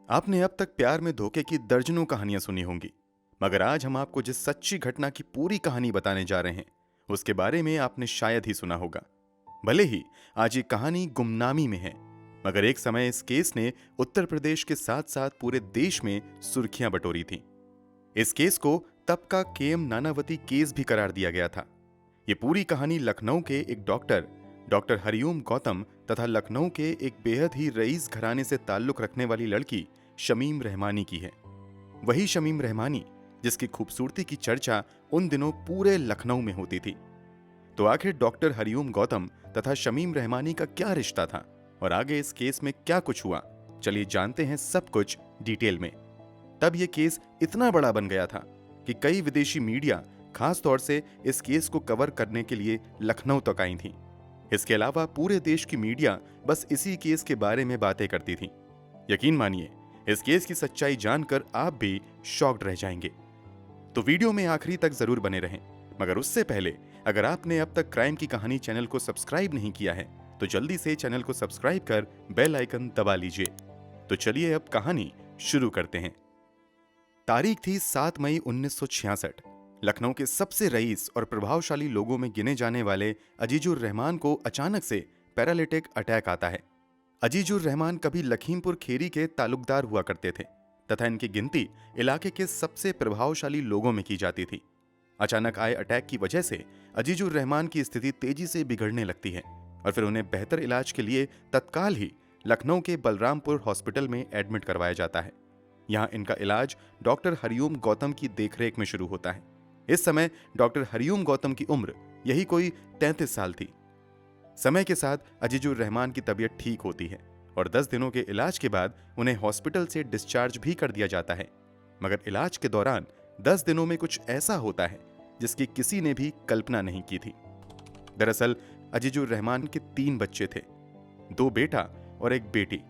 आपने अब तक प्यार में धोखे की दर्जनों कहानियां सुनी होंगी, मगर आज हम आपको जिस सच्ची घटना की पूरी कहानी बताने जा रहे हैं उसके बारे में आपने शायद ही सुना होगा। भले ही आज ये कहानी गुमनामी में है, मगर एक समय इस केस ने उत्तर प्रदेश के साथ साथ पूरे देश में सुर्खियां बटोरी थीं। इस केस को तब का केएम नानावती केस भी करार दिया गया था। ये पूरी कहानी लखनऊ के एक डॉक्टर हरिओम गौतम तथा लखनऊ के एक बेहद ही रईस घराने से ताल्लुक रखने वाली लड़की शमीम रहमानी की है। वही शमीम रहमानी जिसकी खूबसूरती की चर्चा उन दिनों पूरे लखनऊ में होती थी। तो आखिर डॉक्टर हरिओम गौतम तथा शमीम रहमानी का क्या रिश्ता था और आगे इस केस में क्या कुछ हुआ, चलिए जानते हैं सब कुछ डिटेल में। तब यह केस इतना बड़ा बन गया था कि कई विदेशी मीडिया खास तौर से इस केस को कवर करने के लिए लखनऊ तक आई थी। इसके अलावा पूरे देश की मीडिया बस इसी केस के बारे में बातें करती थी। यकीन मानिए, इस केस की सच्चाई जानकर आप भी शॉक्ड रह जाएंगे। तो वीडियो में आखिरी तक जरूर बने रहें, मगर उससे पहले अगर आपने अब तक क्राइम की कहानी चैनल को सब्सक्राइब नहीं किया है तो जल्दी से चैनल को सब्सक्राइब कर बेल आइकन दबा लीजिए। तो चलिए अब कहानी शुरू करते हैं। तारीख थी 7 मई 1966। लखनऊ के सबसे रईस और प्रभावशाली लोगों में गिने जाने वाले अजीजुर रहमान को अचानक से पैरालिटिक अटैक आता है। अजीजुर रहमान कभी लखीमपुर खेरी के तालुकदार हुआ करते थे तथा इनकी गिनती इलाके के सबसे प्रभावशाली लोगों में की जाती थी। अचानक आए अटैक की वजह से अजीजुर रहमान की स्थिति तेजी से बिगड़ने लगती है और फिर उन्हें बेहतर इलाज के लिए तत्काल ही लखनऊ के बलरामपुर हॉस्पिटल में एडमिट करवाया जाता है। यहाँ इनका इलाज डॉक्टर हरिओम गौतम की देखरेख में शुरू होता है। इस समय डॉक्टर हरिओम गौतम की उम्र यही कोई 33 साल थी। समय के साथ अजीजुर रहमान की तबीयत ठीक होती है और 10 दिनों के इलाज के बाद उन्हें हॉस्पिटल से डिस्चार्ज भी कर दिया जाता है। मगर इलाज के दौरान 10 दिनों में कुछ ऐसा होता है जिसकी किसी ने भी कल्पना नहीं की थी। दरअसल अजीजुर रहमान के 3 बच्चे थे, 2 बेटा और 1 बेटी।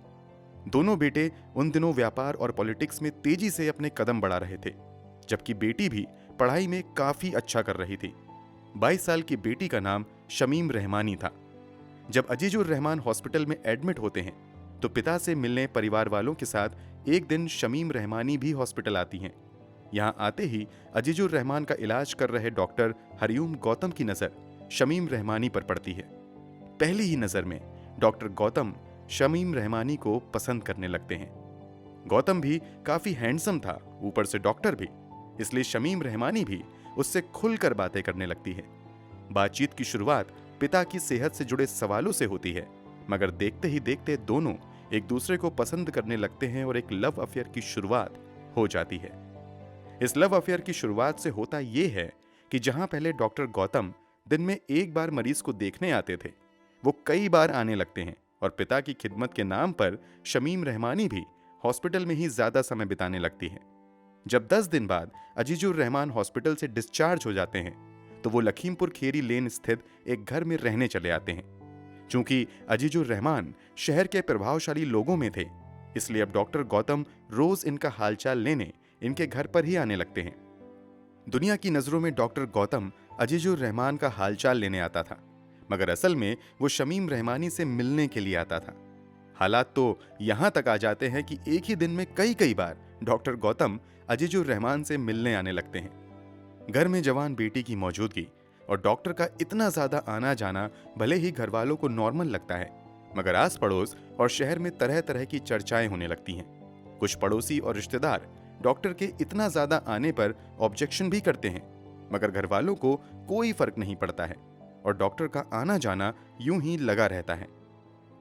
दोनों बेटे उन दिनों व्यापार और पॉलिटिक्स में तेजी से अपने कदम बढ़ा रहे थे, जबकि बेटी भी पढ़ाई में काफी अच्छा कर रही थी। 22 साल की बेटी का नाम शमीम रहमानी था। जब अजीजुर रहमान हॉस्पिटल में एडमिट होते हैं तो पिता से मिलने परिवार वालों के साथ एक दिन शमीम रहमानी भी हॉस्पिटल आती हैं। यहां आते ही अजीजुर रहमान का इलाज कर रहे डॉक्टर हरिओम गौतम की नजर शमीम रहमानी पर पड़ती है। पहली ही नजर में डॉक्टर गौतम शमीम रहमानी को पसंद करने लगते हैं। गौतम भी काफी हैंडसम था, ऊपर से डॉक्टर भी, इसलिए शमीम रहमानी भी उससे खुलकर बातें करने लगती है। बातचीत की शुरुआत पिता की सेहत से जुड़े सवालों से होती है, मगर देखते ही देखते दोनों एक दूसरे को पसंद करने लगते हैं और एक लव अफेयर की शुरुआत हो जाती है। इस लव अफेयर की शुरुआत से होता यह है कि जहां पहले डॉक्टर गौतम दिन में एक बार मरीज को देखने आते थे, वो कई बार आने लगते हैं और पिता की खिदमत के नाम पर शमीम रहमानी भी हॉस्पिटल में ही ज्यादा समय बिताने लगती है। जब 10 दिन बाद अजीजुर रहमान हॉस्पिटल से डिस्चार्ज हो जाते हैं तो वो लखीमपुर खेरी लेन स्थित एक घर में रहने चले आते हैं। चूंकि अजीजुर रहमान शहर के प्रभावशाली लोगों में थे, इसलिए अब डॉक्टर गौतम रोज इनका हालचाल लेने इनके घर पर ही आने लगते हैं। दुनिया की नजरों में डॉक्टर गौतम अजीजुर रहमान का हालचाल लेने आता था, मगर असल में वो शमीम रहमानी से मिलने के लिए आता था। हालात तो यहां तक आ जाते हैं कि एक ही दिन में कई बार डॉक्टर गौतम अजीजुर रहमान से मिलने आने लगते हैं। घर में जवान बेटी की मौजूदगी और डॉक्टर का इतना ज्यादा आना जाना भले ही घर वालों को नॉर्मल लगता है, मगर आस पड़ोस और शहर में तरह तरह की चर्चाएं होने लगती हैं। कुछ पड़ोसी और रिश्तेदार डॉक्टर के इतना ज्यादा आने पर ऑब्जेक्शन भी करते हैं, मगर घर वालों को कोई फर्क नहीं पड़ता है और डॉक्टर का आना जाना यूं ही लगा रहता है।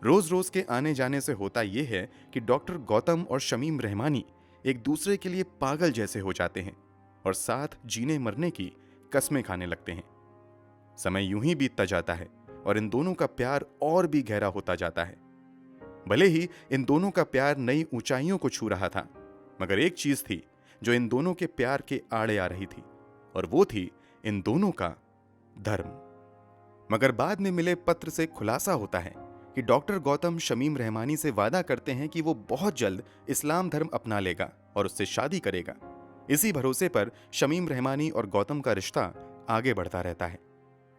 रोज रोज के आने जाने से होता यह है कि डॉक्टर गौतम और शमीम रहमानी एक दूसरे के लिए पागल जैसे हो जाते हैं और साथ जीने मरने की कस्में खाने लगते हैं। समय यूं ही बीतता जाता है और इन दोनों का प्यार और भी गहरा होता जाता है। भले ही इन दोनों का प्यार नई ऊंचाइयों को छू रहा था, मगर एक चीज थी जो इन दोनों के प्यार के आड़े आ रही थी, और वो थी इन दोनों का धर्म। मगर बाद में मिले पत्र से खुलासा होता है कि डॉक्टर गौतम शमीम रहमानी से वादा करते हैं कि वो बहुत जल्द इस्लाम धर्म अपना लेगा और उससे शादी करेगा। इसी भरोसे पर शमीम रहमानी और गौतम का रिश्ता आगे बढ़ता रहता है।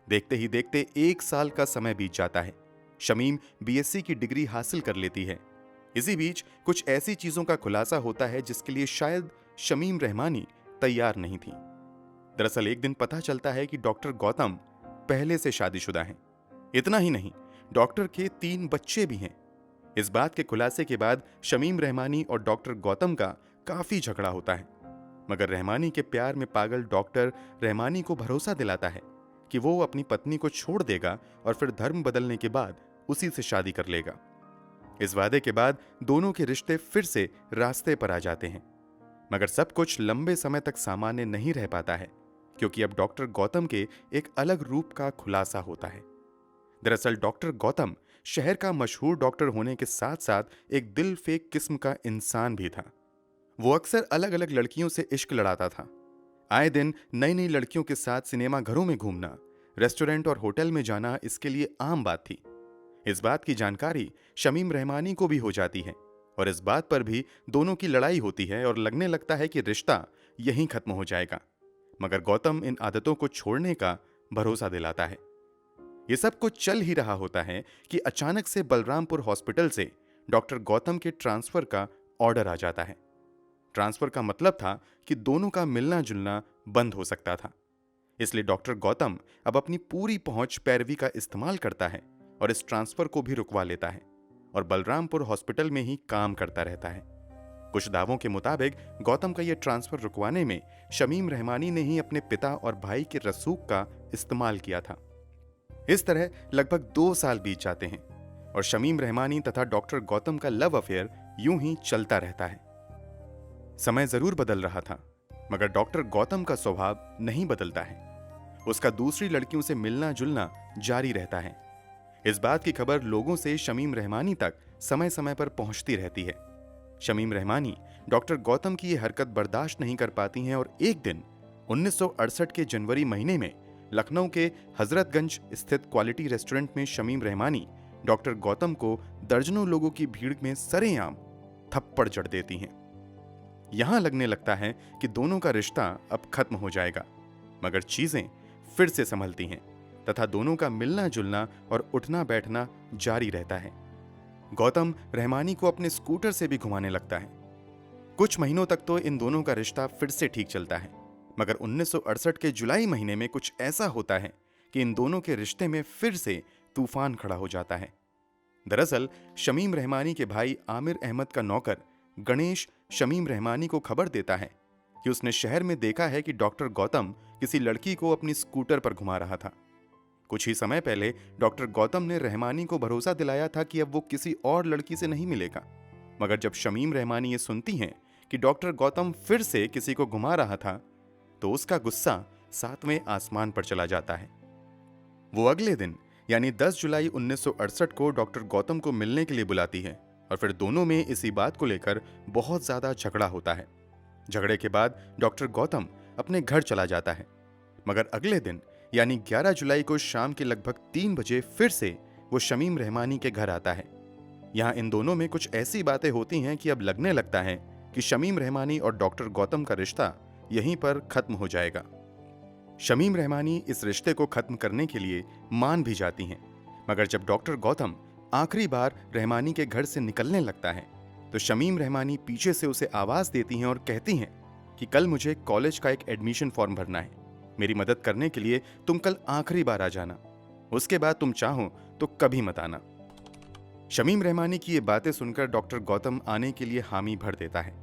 देखते ही देखते 1 साल का समय बीत जाता है। शमीम बीएससी की डिग्री हासिल कर लेती है। इसी बीच कुछ ऐसी चीजों का खुलासा होता है जिसके लिए शायद शमीम रहमानी तैयार नहीं थी। दरअसल एक दिन पता चलता है कि डॉक्टर गौतम पहले से शादीशुदा हैं। इतना ही नहीं, डॉक्टर के 3 बच्चे भी हैं। इस बात के खुलासे के बाद शमीम रहमानी और डॉक्टर गौतम का काफी झगड़ा होता है, मगर रहमानी के प्यार में पागल डॉक्टर रहमानी को भरोसा दिलाता है कि वो अपनी पत्नी को छोड़ देगा और फिर धर्म बदलने के बाद उसी से शादी कर लेगा। इस वादे के बाद दोनों के रिश्ते फिर से रास्ते पर आ जाते हैं, मगर सब कुछ लंबे समय तक सामान्य नहीं रह पाता है, क्योंकि अब डॉक्टर गौतम के एक अलग रूप का खुलासा होता है। दरअसल डॉक्टर गौतम शहर का मशहूर डॉक्टर होने के साथ साथ एक दिल फेक किस्म का इंसान भी था। वो अक्सर अलग अलग लड़कियों से इश्क लड़ाता था। आए दिन नई नई लड़कियों के साथ सिनेमा घरों में घूमना, रेस्टोरेंट और होटल में जाना इसके लिए आम बात थी। इस बात की जानकारी शमीम रहमानी को भी हो जाती है और इस बात पर भी दोनों की लड़ाई होती है और लगने लगता है कि रिश्ता यहीं खत्म हो जाएगा। मगर गौतम इन आदतों को छोड़ने का भरोसा दिलाता है। ये सब कुछ चल ही रहा होता है कि अचानक से बलरामपुर हॉस्पिटल से डॉक्टर गौतम के ट्रांसफर का ऑर्डर आ जाता है। ट्रांसफर का मतलब था कि दोनों का मिलना जुलना बंद हो सकता था। इसलिए डॉक्टर गौतम अब अपनी पूरी पहुंच पैरवी का इस्तेमाल करता है और इस ट्रांसफर को भी रुकवा लेता है और बलरामपुर हॉस्पिटल में ही काम करता रहता है। कुछ दावों के मुताबिक गौतम का यह ट्रांसफर रुकवाने में शमीम रहमानी ने ही अपने पिता और भाई के रसूख का इस्तेमाल किया था। इस तरह लगभग 2 साल बीत जाते हैं और शमीम रहमानी तथा डॉक्टर गौतम का लव अफेयर यूं ही चलता रहता है। समय जरूर बदल रहा था, मगर डॉक्टर गौतम का स्वभाव नहीं बदलता है। उसका दूसरी लड़कियों से मिलना जुलना जारी रहता है। इस बात की खबर लोगों से शमीम रहमानी तक समय समय पर पहुंचती रहती है। शमीम रहमानी डॉक्टर गौतम की यह हरकत बर्दाश्त नहीं कर पाती हैं और एक दिन 1968 के जनवरी महीने में लखनऊ के हजरतगंज स्थित क्वालिटी रेस्टोरेंट में शमीम रहमानी डॉक्टर गौतम को दर्जनों लोगों की भीड़ में सरेआम थप्पड़ जड़ देती हैं। यहां लगने लगता है कि दोनों का रिश्ता अब खत्म हो जाएगा, मगर चीजें फिर से संभलती हैं तथा दोनों का मिलना जुलना और उठना बैठना जारी रहता है। गौतम रहमानी को अपने स्कूटर से भी घुमाने लगता है। कुछ महीनों तक तो इन दोनों का रिश्ता फिर से ठीक चलता है, मगर 1968 के जुलाई महीने में कुछ ऐसा होता है कि इन दोनों के रिश्ते में फिर से तूफान खड़ा हो जाता है। दरअसल शमीम रहमानी के भाई आमिर अहमद का नौकर गणेश शमीम रहमानी को खबर देता है कि उसने शहर में देखा है कि डॉक्टर गौतम किसी लड़की को अपनी स्कूटर पर घुमा रहा था। कुछ ही समय पहले डॉक्टर गौतम ने रहमानी को भरोसा दिलाया था कि अब वो किसी और लड़की से नहीं मिलेगा, मगर जब शमीम रहमानी ये सुनती हैं कि डॉक्टर गौतम फिर से किसी को घुमा रहा था, तो उसका गुस्सा 7वें आसमान पर चला जाता है। वो अगले दिन यानी 10 जुलाई 1968 को डॉक्टर गौतम को मिलने के लिए बुलाती है और फिर दोनों में इसी बात को लेकर बहुत ज्यादा झगड़ा होता है। झगड़े के बाद डॉक्टर गौतम अपने घर चला जाता है, मगर अगले दिन यानी 11 जुलाई को शाम के लगभग 3 बजे फिर से वो शमीम रहमानी के घर आता है। यहाँ इन दोनों में कुछ ऐसी बातें होती हैं कि अब लगने लगता है कि शमीम रहमानी और डॉक्टर गौतम का रिश्ता यहीं पर खत्म हो जाएगा। शमीम रहमानी इस रिश्ते को खत्म करने के लिए मान भी जाती हैं, मगर जब डॉक्टर गौतम आखिरी बार रहमानी के घर से निकलने लगता है तो शमीम रहमानी पीछे से उसे आवाज देती हैं और कहती हैं कि कल मुझे कॉलेज का एक एडमिशन फॉर्म भरना है, मेरी मदद करने के लिए तुम कल आखिरी बार आ जाना, उसके बाद तुम चाहो तो कभी मत आना। शमीम रहमानी की ये बातें सुनकर डॉक्टर गौतम आने के लिए हामी भर देता है।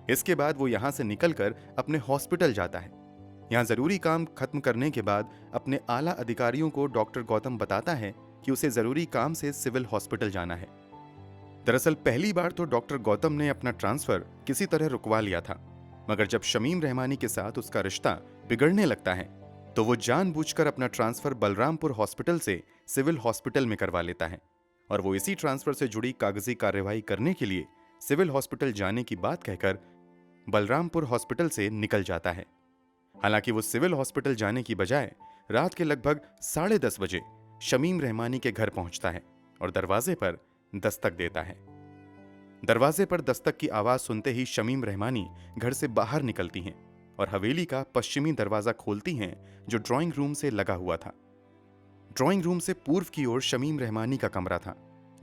इसके बाद वो यहां से निकलकर अपने हॉस्पिटल जाता है। यहां जरूरी काम खत्म करने के बाद अपने आला अधिकारियों को डॉक्टर गौतम बताता है कि उसे जरूरी काम से सिविल हॉस्पिटल जाना है। दरअसल पहली बार तो डॉक्टर गौतम ने अपना ट्रांसफर किसी तरह रुकवा लिया था, मगर जब शमीम रहमानी के साथ उसका रिश्ता बिगड़ने लगता है तो वो जानबूझकर अपना ट्रांसफर बलरामपुर हॉस्पिटल से सिविल हॉस्पिटल में करवा लेता है और वो इसी ट्रांसफर से जुड़ी कागजी कार्यवाही करने के लिए सिविल हॉस्पिटल जाने की बात कहकर बलरामपुर हॉस्पिटल से निकल जाता है। हालांकि वो सिविल हॉस्पिटल जाने की बजाय रात के लगभग 10:30 बजे शमीम रहमानी के घर पहुंचता है और दरवाजे पर दस्तक देता है। दरवाजे पर दस्तक की आवाज सुनते ही शमीम रहमानी घर से बाहर निकलती हैं और हवेली का पश्चिमी दरवाजा खोलती हैं जो ड्राइंग रूम से लगा हुआ था। ड्राइंग रूम से पूर्व की ओर शमीम रहमानी का कमरा था,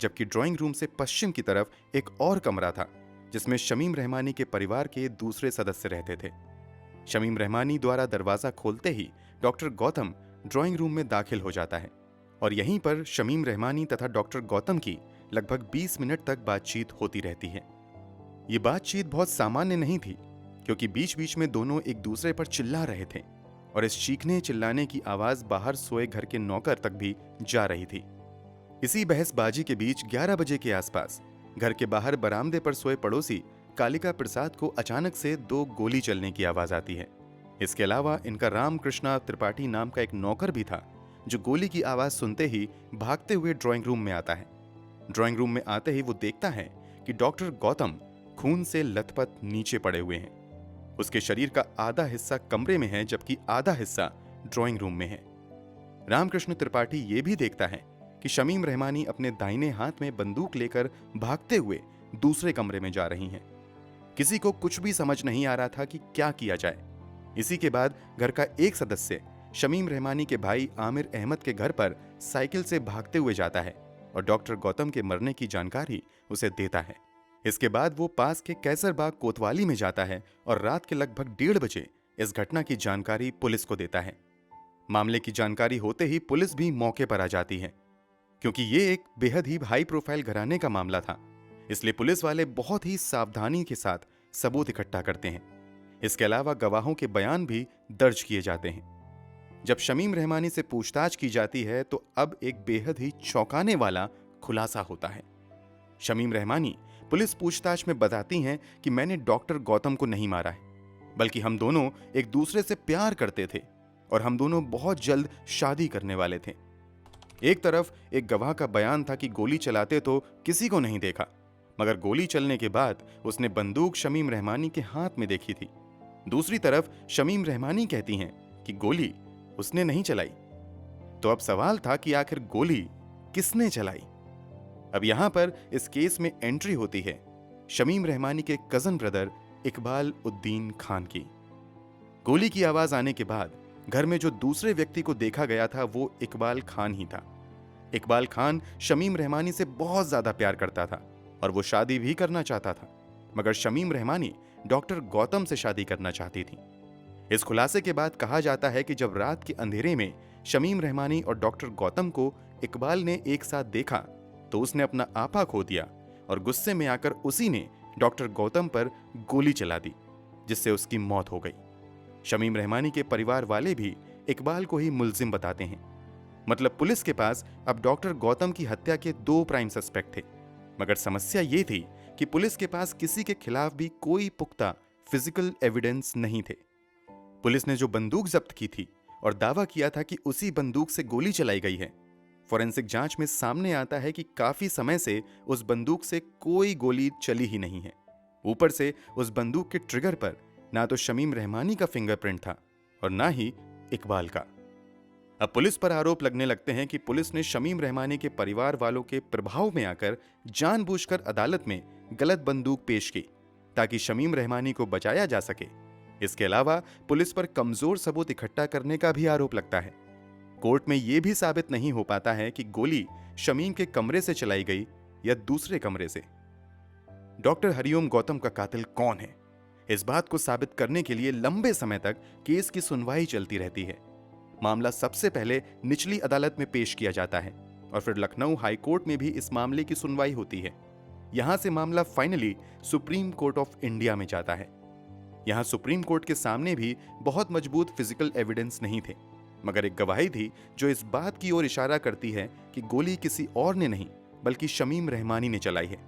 जबकि ड्राइंग रूम से पश्चिम की तरफ एक और कमरा था जिसमें शमीम रहमानी के परिवार के दूसरे सदस्य रहते थे। शमीम रहमानी द्वारा दरवाजा खोलते ही डॉक्टर गौतम ड्राइंग रूम में दाखिल हो जाता है और यहीं पर शमीम रहमानी तथा डॉक्टर गौतम की लगभग 20 मिनट तक बातचीत होती रहती है। ये बातचीत बहुत सामान्य नहीं थी क्योंकि बीच बीच में दोनों एक दूसरे पर चिल्ला रहे थे और इस चीखने चिल्लाने की आवाज बाहर सोए घर के नौकर तक भी जा रही थी। इसी बहसबाजी के बीच 11 बजे के आसपास घर के बाहर बरामदे पर सोए पड़ोसी कालिका प्रसाद को अचानक से 2 गोली चलने की आवाज आती है। इसके अलावा इनका रामकृष्णा त्रिपाठी नाम का एक नौकर भी था जो गोली की आवाज सुनते ही भागते हुए ड्राइंग रूम में आता है। ड्राइंग रूम में आते ही वो देखता है कि डॉक्टर गौतम खून से लथपथ नीचे पड़े हुए हैं। उसके शरीर का आधा हिस्सा कमरे में है जबकि आधा हिस्सा ड्राइंग रूम में है। रामकृष्ण त्रिपाठी ये भी देखता है कि शमीम रहमानी अपने दाहिने हाथ में बंदूक लेकर भागते हुए दूसरे कमरे में जा रही हैं। किसी को कुछ भी समझ नहीं आ रहा था कि क्या किया जाए। इसी के बाद घर का एक सदस्य शमीम रहमानी के भाई आमिर अहमद के घर पर साइकिल से भागते हुए जाता है और डॉक्टर गौतम के मरने की जानकारी उसे देता है। इसके बाद वो पास के कैसरबाग कोतवाली में जाता है और रात के लगभग 1:30 बजे इस घटना की जानकारी पुलिस को देता है। मामले की जानकारी होते ही पुलिस भी मौके पर आ जाती है। क्योंकि ये एक बेहद ही हाई प्रोफाइल घराने का मामला था, इसलिए पुलिस वाले बहुत ही सावधानी के साथ सबूत इकट्ठा करते हैं। इसके अलावा गवाहों के बयान भी दर्ज किए जाते हैं। जब शमीम रहमानी से पूछताछ की जाती है तो अब एक बेहद ही चौंकाने वाला खुलासा होता है। शमीम रहमानी पुलिस पूछताछ में बताती हैं कि मैंने डॉक्टर गौतम को नहीं मारा है, बल्कि हम दोनों एक दूसरे से प्यार करते थे और हम दोनों बहुत जल्द शादी करने वाले थे। एक तरफ एक गवाह का बयान था कि गोली चलाते तो किसी को नहीं देखा, मगर गोली चलने के बाद उसने बंदूक शमीम रहमानी के हाथ में देखी थी। दूसरी तरफ शमीम रहमानी कहती हैं कि गोली उसने नहीं चलाई। तो अब सवाल था कि आखिर गोली किसने चलाई। अब यहां पर इस केस में एंट्री होती है शमीम रहमानी के कजन ब्रदर इकबाल उद्दीन खान की। गोली की आवाज आने के बाद घर में जो दूसरे व्यक्ति को देखा गया था वो इकबाल खान ही था। इकबाल खान शमीम रहमानी से बहुत ज्यादा प्यार करता था और वो शादी भी करना चाहता था, मगर शमीम रहमानी डॉक्टर गौतम से शादी करना चाहती थी। इस खुलासे के बाद कहा जाता है कि जब रात के अंधेरे में शमीम रहमानी और डॉक्टर गौतम को इकबाल ने एक साथ देखा तो उसने अपना आपा खो दिया और गुस्से में आकर उसी ने डॉक्टर गौतम पर गोली चला दी, जिससे उसकी मौत हो गई। शमीम रहमानी के परिवार वाले भी इकबाल को ही मुल्जिम बताते हैं। मतलब पुलिस के पास अब डॉक्टर गौतम की हत्या के 2 प्राइम सस्पेक्ट थे, मगर समस्या ये थी कि पुलिस के पास किसी के खिलाफ भी कोई पुख्ता फिजिकल एविडेंस नहीं थे। पुलिस ने जो बंदूक जब्त की थी और दावा किया था कि उसी बंदूक से गोली चलाई गई है, फॉरेंसिक जांच में सामने आता है कि काफी समय से उस बंदूक से कोई गोली चली ही नहीं है। ऊपर से उस बंदूक के ट्रिगर पर ना तो शमीम रहमानी का फिंगरप्रिंट था और ना ही इकबाल का। अब पुलिस पर आरोप लगने लगते हैं कि पुलिस ने शमीम रहमानी के परिवार वालों के प्रभाव में आकर जानबूझकर अदालत में गलत बंदूक पेश की ताकि शमीम रहमानी को बचाया जा सके। इसके अलावा पुलिस पर कमजोर सबूत इकट्ठा करने का भी आरोप लगता है। कोर्ट में यह भी साबित नहीं हो पाता है कि गोली शमीम के कमरे से चलाई गई या दूसरे कमरे से। डॉक्टर हरिओम गौतम का कातिल कौन है, इस बात को साबित करने के लिए लंबे समय तक केस की सुनवाई चलती रहती है। मामला सबसे पहले निचली अदालत में पेश किया जाता है और फिर लखनऊ हाई कोर्ट में भी इस मामले की सुनवाई होती है। यहां से मामला finally supreme court of India में जाता है। यहां सुप्रीम कोर्ट के सामने भी बहुत मजबूत फिजिकल एविडेंस नहीं थे, मगर एक गवाही थी जो इस बात की ओर इशारा करती है कि गोली किसी और ने नहीं बल्कि शमीम रहमानी ने चलाई है।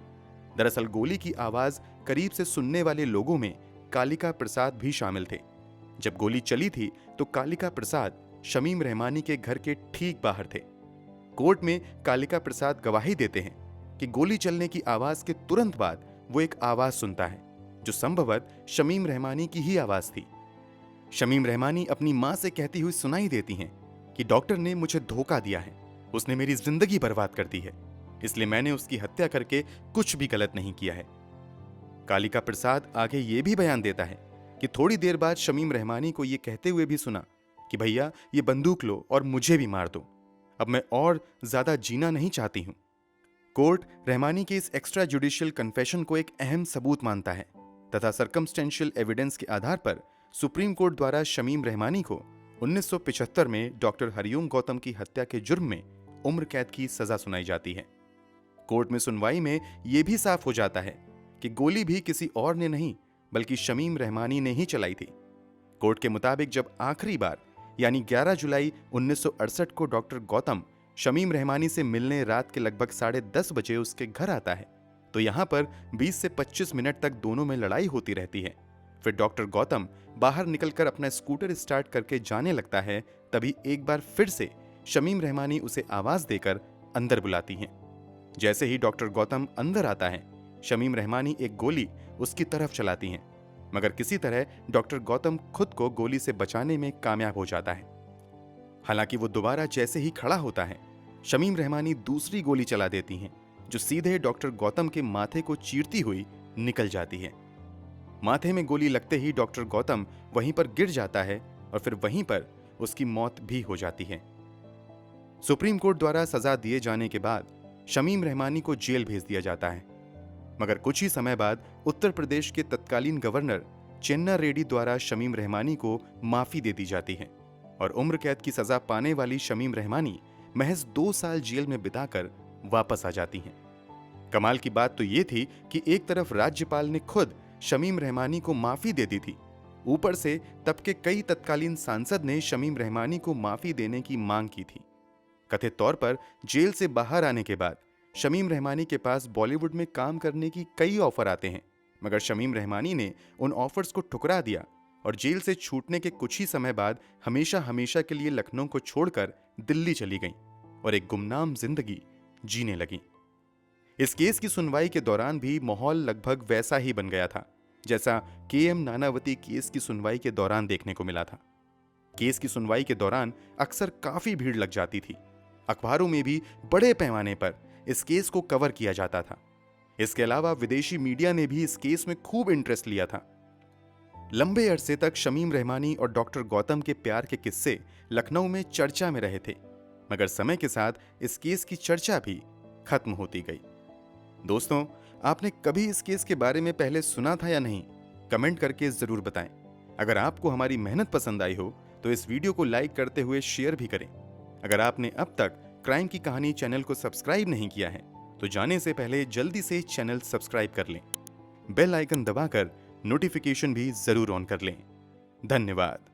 दरअसल गोली की आवाज करीब से सुनने वाले लोगों में कालिका प्रसाद भी शामिल थे। जब गोली चली थी तो कालिका प्रसाद शमीम रहमानी के घर के ठीक बाहर थे। कोर्ट में कालिका प्रसाद गवाही देते हैं कि गोली चलने की आवाज के तुरंत बाद वो एक आवाज सुनता है जो संभवतः शमीम रहमानी की ही आवाज थी। शमीम रहमानी अपनी मां से कहती हुई सुनाई देती हैं कि डॉक्टर ने मुझे धोखा दिया है, उसने मेरी जिंदगी बर्बाद कर दी है, इसलिए मैंने उसकी हत्या करके कुछ भी गलत नहीं किया है। कालिका प्रसाद आगे ये भी बयान देता है कि थोड़ी देर बाद शमीम रहमानी को ये कहते हुए भी सुना कि भैया ये बंदूक लो और मुझे भी मार दो, अब मैं और ज्यादा जीना नहीं चाहती हूं। कोर्ट रहमानी के इस एक्स्ट्रा जुडिशियल कन्फेशन को एक अहम सबूत मानता है तथा सर्कमस्टेंशियल एविडेंस के आधार पर सुप्रीम कोर्ट द्वारा शमीम रहमानी को 1975 में डॉक्टर हरिओम गौतम की हत्या के जुर्म में उम्र कैद की सजा सुनाई जाती है। कोर्ट में सुनवाई में यह भी साफ हो जाता है कि गोली भी किसी और ने नहीं बल्कि शमीम रहमानी ने ही चलाई थी। कोर्ट के मुताबिक जब आखिरी बार यानी 11 जुलाई 1968 को डॉक्टर गौतम शमीम रहमानी से मिलने रात के लगभग 10:30 बजे उसके घर आता है तो यहां पर 20 से 25 मिनट तक दोनों में लड़ाई होती रहती है। फिर डॉक्टर गौतम बाहर निकलकर अपना स्कूटर स्टार्ट करके जाने लगता है, तभी एक बार फिर से शमीम रहमानी उसे आवाज देकर अंदर बुलाती हैं। जैसे ही डॉक्टर गौतम अंदर आता है, शमीम रहमानी एक गोली उसकी तरफ चलाती हैं, मगर किसी तरह डॉक्टर गौतम खुद को गोली से बचाने में कामयाब हो जाता है। हालांकि वो दोबारा जैसे ही खड़ा होता है, शमीम रहमानी दूसरी गोली चला देती हैं, जो सीधे डॉक्टर गौतम के माथे को चीरती हुई निकल जाती है। माथे में गोली लगते ही डॉक्टर गौतम वहीं पर गिर जाता है और फिर वहीं पर उसकी मौत भी हो जाती है। सुप्रीम कोर्ट द्वारा सजा दिए जाने के बाद शमीम रहमानी को जेल भेज दिया जाता है, मगर कुछ ही समय बाद उत्तर प्रदेश के तत्कालीन गवर्नर चेन्ना रेड्डी द्वारा शमीम रहमानी को माफी दे दी जाती है और उम्र कैद की सजा पाने वाली शमीम रहमानी महज 2 साल जेल में बिताकर वापस आ जाती हैं। कमाल की बात तो ये थी कि एक तरफ राज्यपाल ने खुद शमीम रहमानी को माफी दे दी थी, ऊपर से तब के कई तत्कालीन सांसद ने शमीम रहमानी को माफी देने की मांग की थी। कथित तौर पर जेल से बाहर आने के बाद शमीम रहमानी के पास बॉलीवुड में काम करने की कई ऑफर आते हैं, मगर शमीम रहमानी ने उन ऑफर्स को ठुकरा दिया और जेल से छूटने के कुछ ही समय बाद हमेशा हमेशा के लिए लखनऊ को छोड़कर दिल्ली चली गईं और एक गुमनाम जिंदगी जीने लगीं। इस केस की सुनवाई के दौरान भी माहौल लगभग वैसा ही बन गया था जैसा KM नानावती केस की सुनवाई के दौरान देखने को मिला था। केस की सुनवाई के दौरान अक्सर काफी भीड़ लग जाती थी। अखबारों में भी बड़े पैमाने पर इस केस को कवर किया जाता था। इसके अलावा विदेशी मीडिया ने भी इस केस में खूब इंटरेस्ट लिया था। लंबे अरसे तक शमीम रहमानी और डॉक्टर गौतम के प्यार के किस्से लखनऊ में चर्चा में रहे थे, मगर समय के साथ इस केस की चर्चा भी खत्म होती गई। दोस्तों, आपने कभी इस केस के बारे में पहले सुना था या नहीं? कमेंट करके जरूर बताएं। अगर आपको हमारी मेहनत पसंद आई हो तो इस वीडियो को लाइक करते हुए शेयर भी करें। अगर आपने अब तक क्राइम की कहानी चैनल को सब्सक्राइब नहीं किया है तो जाने से पहले जल्दी से चैनल सब्सक्राइब कर लें। बेल आइकन दबाकर नोटिफिकेशन भी जरूर ऑन कर लें। धन्यवाद।